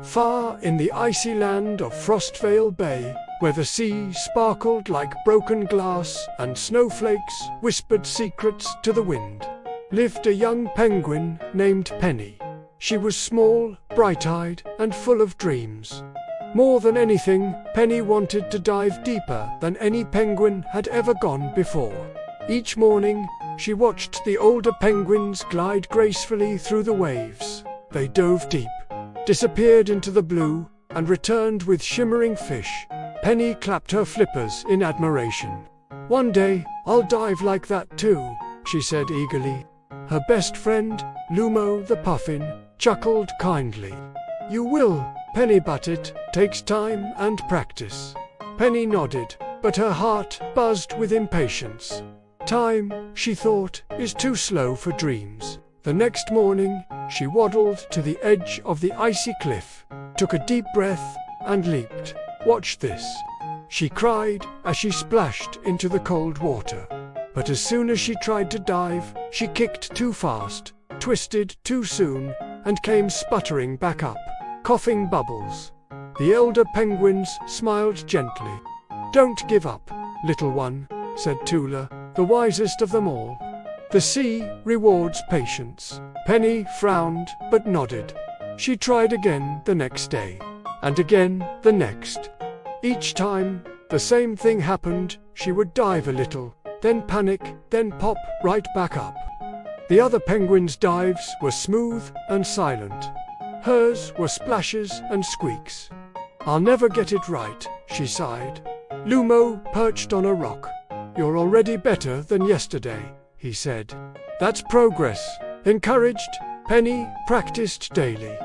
Far in the icy land of Frostvale Bay, where the sea sparkled like broken glass and snowflakes whispered secrets to the wind, lived a young penguin named Penny. She was small, bright-eyed, and full of dreams. More than anything, Penny wanted to dive deeper than any penguin had ever gone before. Each morning, she watched the older penguins glide gracefully through the waves. They dove deep, disappeared into the blue, and returned with shimmering fish. Penny clapped her flippers in admiration. "One day, I'll dive like that too," she said eagerly. Her best friend, Lumo the puffin, chuckled kindly. "You will, Penny, but it takes time and practice." Penny nodded, but her heart buzzed with impatience. Time, she thought, is too slow for dreams. The next morning, she waddled to the edge of the icy cliff, took a deep breath, and leaped. "Watch this," she cried as she splashed into the cold water. But as soon as she tried to dive, she kicked too fast, twisted too soon, and came sputtering back up, coughing bubbles. The elder penguins smiled gently. "Don't give up, little one," said Tula, the wisest of them all. "The sea rewards patience." Penny frowned but nodded. She tried again the next day, and again the next. Each time, the same thing happened. She would dive a little, then panic, then pop right back up. The other penguins' dives were smooth and silent. Hers were splashes and squeaks. "I'll never get it right," she sighed. Lumo perched on a rock. "You're already better than yesterday," he said. "That's progress." Encouraged, Penny practiced daily.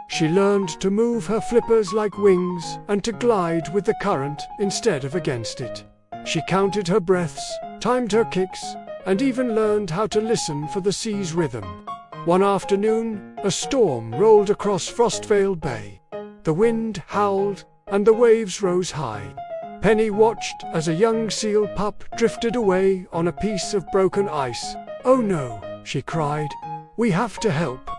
She learned to move her flippers like wings and to glide with the current instead of against it. She counted her breaths, timed her kicks, and even learned how to listen for the sea's rhythm. One afternoon, a storm rolled across Frostvale Bay. The wind howled, and the waves rose high. Penny watched as a young seal pup drifted away on a piece of broken ice. "Oh no," she cried. "We have to help."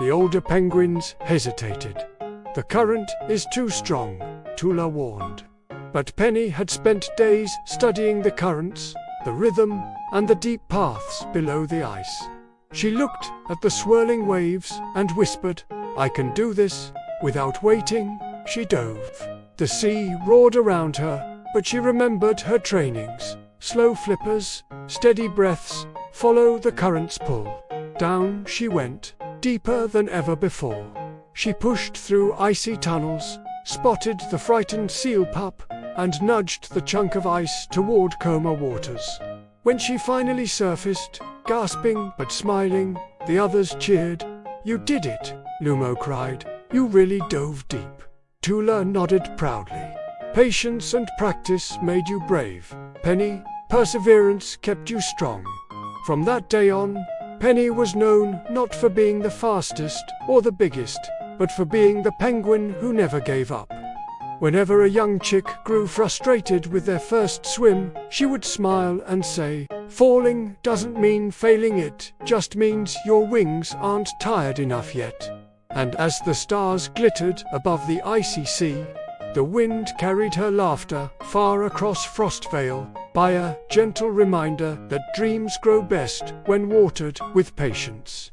The older penguins hesitated. "The current is too strong," Tula warned. But Penny had spent days studying the currents, the rhythm, and the deep paths below the ice. She looked at the swirling waves and whispered, "I can do this." Without waiting, she dove. The sea roared around her, but she remembered her trainings. Slow flippers, steady breaths, follow the current's pull. Down she went, deeper than ever before. She pushed through icy tunnels, spotted the frightened seal pup, and nudged the chunk of ice toward calmer waters. When she finally surfaced, gasping but smiling, the others cheered. "You did it," Lumo cried. "You really dove deep." Tula nodded proudly. "Patience and practice made you brave, Penny. Perseverance kept you strong." From that day on, Penny was known not for being the fastest or the biggest, but for being the penguin who never gave up. Whenever a young chick grew frustrated with their first swim, she would smile and say, "Falling doesn't mean failing, it just means your wings aren't tired enough yet." And as the stars glittered above the icy sea, the wind carried her laughter far across Frostvale, by a gentle reminder that dreams grow best when watered with patience.